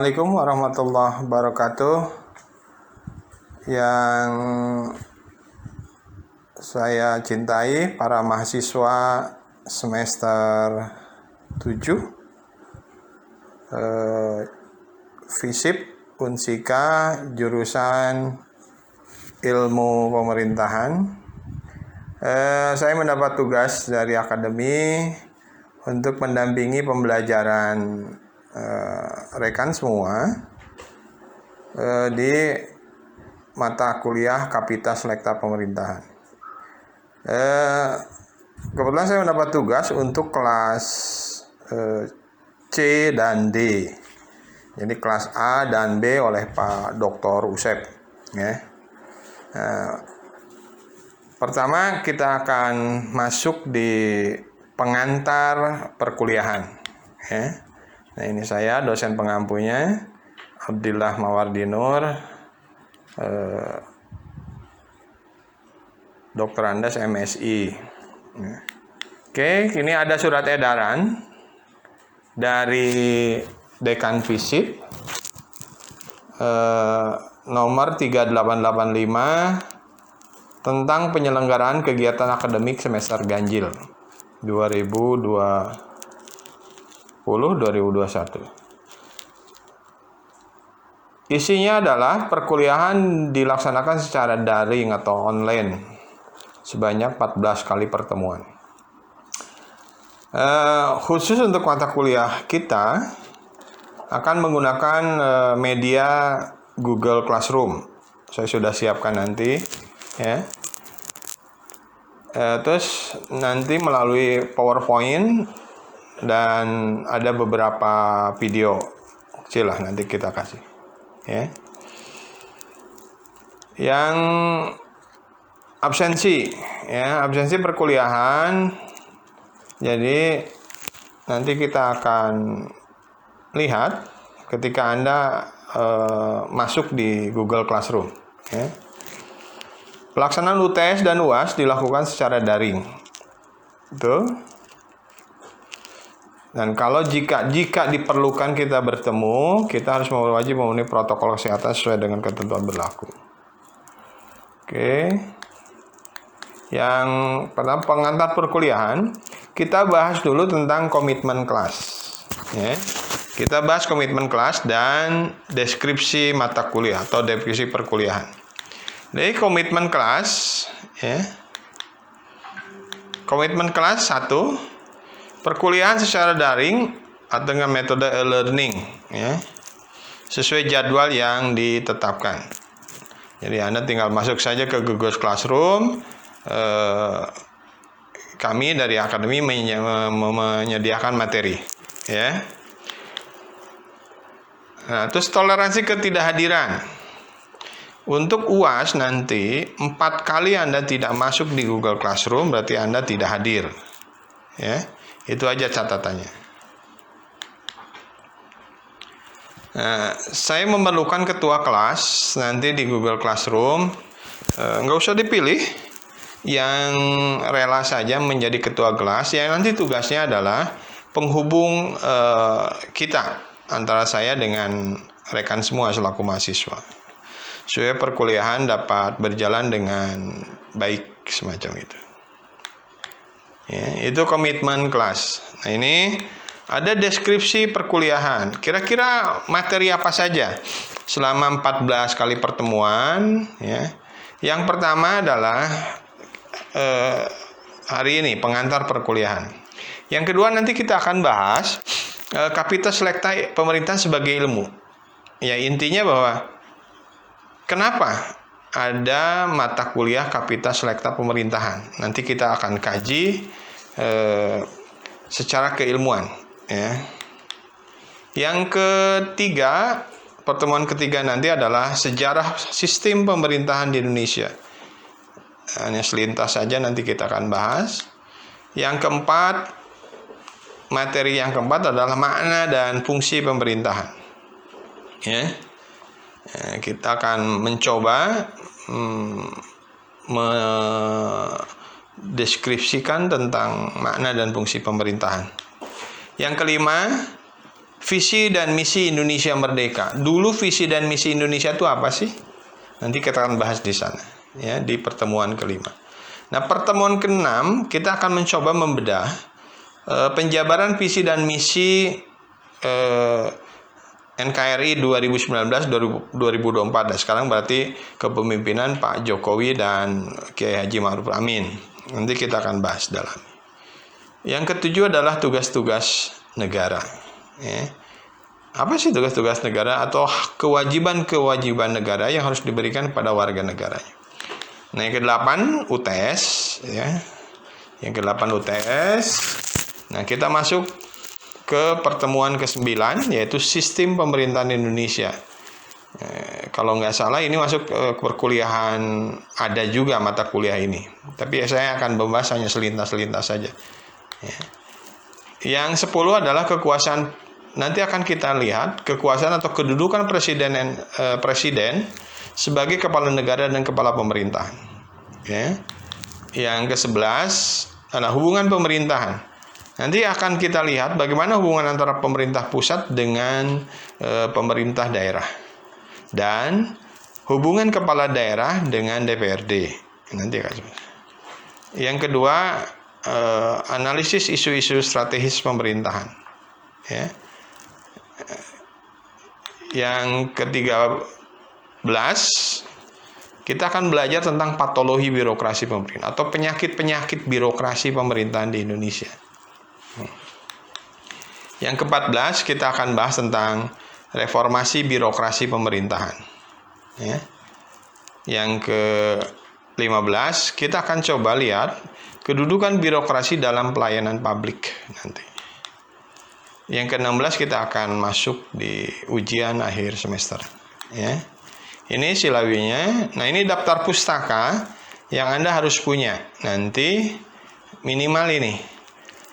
Assalamualaikum warahmatullahi wabarakatuh. Yang saya cintai, para mahasiswa semester 7 FISIP Unsika jurusan Ilmu Pemerintahan. Saya mendapat tugas dari akademi untuk mendampingi pembelajaran rekan semua di mata kuliah Kapita Selekta Pemerintahan. Kebetulan saya mendapat tugas untuk kelas C dan D. Jadi kelas A dan B oleh Pak Dr. Usep. Ya. Pertama kita akan masuk di pengantar perkuliahan. Ya. Nah, ini saya dosen pengampunya Abdillah Mawardinur, Dr. Andes MSI. Oke, ini ada surat edaran dari Dekan FISIP nomor 3885 tentang penyelenggaraan kegiatan akademik semester ganjil 2021. Isinya adalah perkuliahan dilaksanakan secara daring atau online sebanyak 14 kali pertemuan. Khusus untuk mata kuliah kita akan menggunakan media Google Classroom. Saya sudah siapkan nanti, ya. Terus nanti melalui PowerPoint dan ada beberapa video kecil lah nanti kita kasih, ya. Yang absensi, ya, absensi perkuliahan. Jadi nanti kita akan lihat ketika Anda masuk di Google Classroom, ya. Pelaksanaan UTS dan UAS dilakukan secara daring. Betul. Dan kalau jika diperlukan kita bertemu, kita harus wajib memenuhi protokol kesehatan sesuai dengan ketentuan berlaku. Oke. Yang pertama, pengantar perkuliahan, kita bahas dulu tentang komitmen kelas. Ya. Kita bahas komitmen kelas dan deskripsi mata kuliah atau deskripsi perkuliahan. Jadi komitmen kelas, ya. Komitmen kelas 1. Perkuliahan secara daring atau dengan metode e-learning, ya, sesuai jadwal yang ditetapkan. Jadi Anda tinggal masuk saja ke Google Classroom. Kami dari akademi menyediakan materi, ya. Nah, terus toleransi ketidakhadiran. Untuk UAS nanti 4 kali Anda tidak masuk di Google Classroom berarti Anda tidak hadir, ya. Itu aja catatannya. Nah, saya memerlukan ketua kelas nanti di Google Classroom. Nggak usah dipilih, yang rela saja menjadi ketua kelas. Yang nanti tugasnya adalah penghubung kita antara saya dengan rekan semua selaku mahasiswa, supaya perkuliahan dapat berjalan dengan baik semacam itu. Ya, itu komitmen kelas. Nah, ini ada deskripsi perkuliahan. Kira-kira materi apa saja selama 14 kali pertemuan, ya. Yang pertama adalah hari ini pengantar perkuliahan. Yang kedua nanti kita akan bahas Kapita Selekta Pemerintahan sebagai ilmu. Ya, intinya bahwa kenapa ada mata kuliah Kapita Selekta Pemerintahan. Nanti kita akan kaji secara keilmuan, ya. Yang ketiga, pertemuan ketiga nanti adalah sejarah sistem pemerintahan di Indonesia. Hanya selintas saja nanti kita akan bahas. Yang keempat, materi yang keempat adalah makna dan fungsi pemerintahan, ya. Kita akan mencoba mendeskripsikan tentang makna dan fungsi pemerintahan. Yang kelima, visi dan misi Indonesia Merdeka. Dulu visi dan misi Indonesia itu apa sih? Nanti kita akan bahas di sana, ya, di pertemuan kelima. Nah, pertemuan ke-6 kita akan mencoba membedah penjabaran visi dan misi NKRI 2019-2024. Dan sekarang berarti kepemimpinan Pak Jokowi dan Kiai Haji Ma'ruf Amin. Nanti kita akan bahas dalam. Yang ketujuh adalah tugas-tugas negara. Ya. Apa sih tugas-tugas negara atau kewajiban-kewajiban negara yang harus diberikan kepada warga negaranya? Nah, yang ke-8 UTS, ya. Yang ke-8 UTS. Nah, kita masuk ke pertemuan ke-9, yaitu sistem pemerintahan Indonesia. Kalau nggak salah ini masuk perkuliahan, ada juga mata kuliah ini. Tapi saya akan membahas hanya selintas-selintas saja. Ya. Yang 10 adalah kekuasaan. Nanti akan kita lihat kekuasaan atau kedudukan presiden sebagai kepala negara dan kepala pemerintahan. Ya. Yang ke-11 adalah hubungan pemerintahan. Nanti akan kita lihat bagaimana hubungan antara pemerintah pusat dengan pemerintah daerah. Dan hubungan kepala daerah dengan DPRD. Nanti akan. Yang kedua, analisis isu-isu strategis pemerintahan. Ya. Yang ke-13, kita akan belajar tentang patologi birokrasi pemerintahan atau penyakit-penyakit birokrasi pemerintahan di Indonesia. Yang ke-14 kita akan bahas tentang reformasi birokrasi pemerintahan. Ya. Yang ke-15 kita akan coba lihat kedudukan birokrasi dalam pelayanan publik nanti. Yang ke-16 kita akan masuk di ujian akhir semester. Ya. Ini silabinya. Nah, ini daftar pustaka yang Anda harus punya. Nanti minimal ini.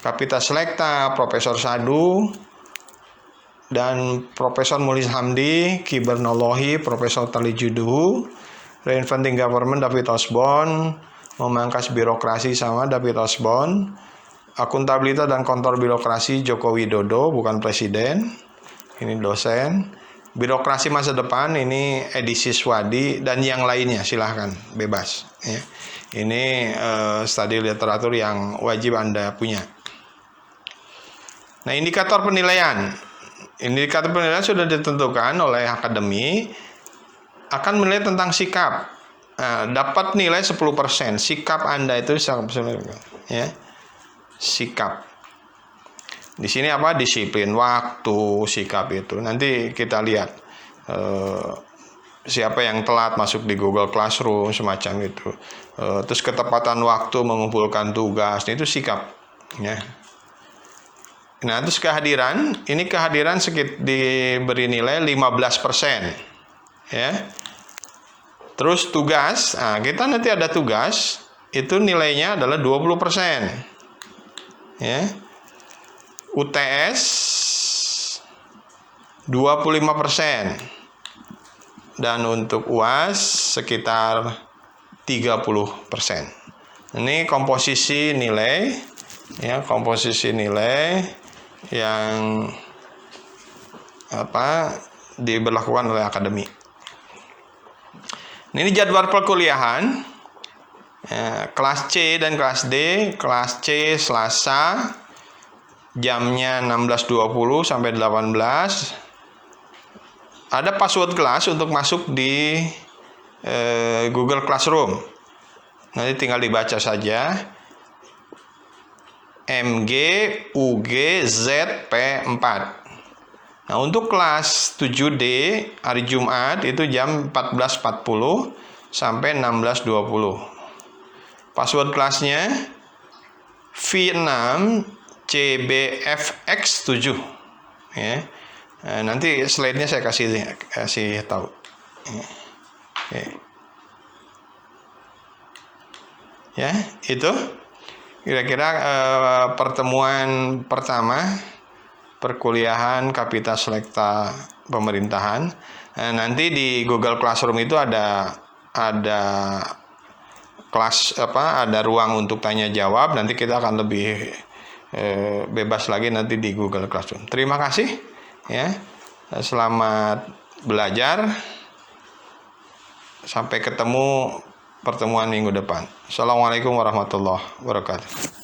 Kapita Selekta, Profesor Sadu, dan Profesor Mulis Hamdi, Kibernolohi, Profesor Tali Juduhu, Reinventing Government, David Osborne, Memangkas Birokrasi sama David Osborne, Akuntabilitas dan Kontrol Birokrasi Joko Widodo, bukan Presiden, ini dosen, Birokrasi Masa Depan, ini Edisi Swadi, dan yang lainnya, silahkan, bebas. Ya. Ini studi literatur yang wajib Anda punya. Nah, indikator penilaian. Indikator penilaian sudah ditentukan oleh akademi, akan menilai tentang sikap. Nah, dapat nilai 10%. Sikap Anda itu 10%. Ya. Sikap. Di sini apa? Disiplin waktu, sikap itu. Nanti kita lihat siapa yang telat masuk di Google Classroom, semacam itu. Terus ketepatan waktu mengumpulkan tugas, itu sikap. Ya. Nah, terus kehadiran, ini kehadiran diberi nilai 15%. Ya. Terus tugas, nah kita nanti ada tugas, itu nilainya adalah 20%. Ya. UTS 25%. Dan untuk UAS sekitar 30%. Ini komposisi nilai, ya, komposisi nilai yang diberlakukan oleh akademi. Ini jadwal perkuliahan, ya, kelas C dan kelas D. Kelas C Selasa jamnya 16.20 sampai 18. Ada password kelas untuk masuk di Google Classroom. Nanti tinggal dibaca saja. MGUGZP4. Nah, untuk kelas 7D hari Jumat itu jam 14.40 sampai 16.20. Password kelasnya V6 CBFX7. Ya. Nah, nanti slide-nya saya kasih tahu. Ya. Ya, itu kira-kira pertemuan pertama perkuliahan Kapita Selekta Pemerintahan. Nanti di Google Classroom itu ada kelas ada ruang untuk tanya jawab. Nanti kita akan lebih bebas lagi nanti di Google Classroom. Terima kasih. ya. Selamat belajar. Sampai ketemu pertemuan minggu depan. Assalamualaikum warahmatullahi wabarakatuh.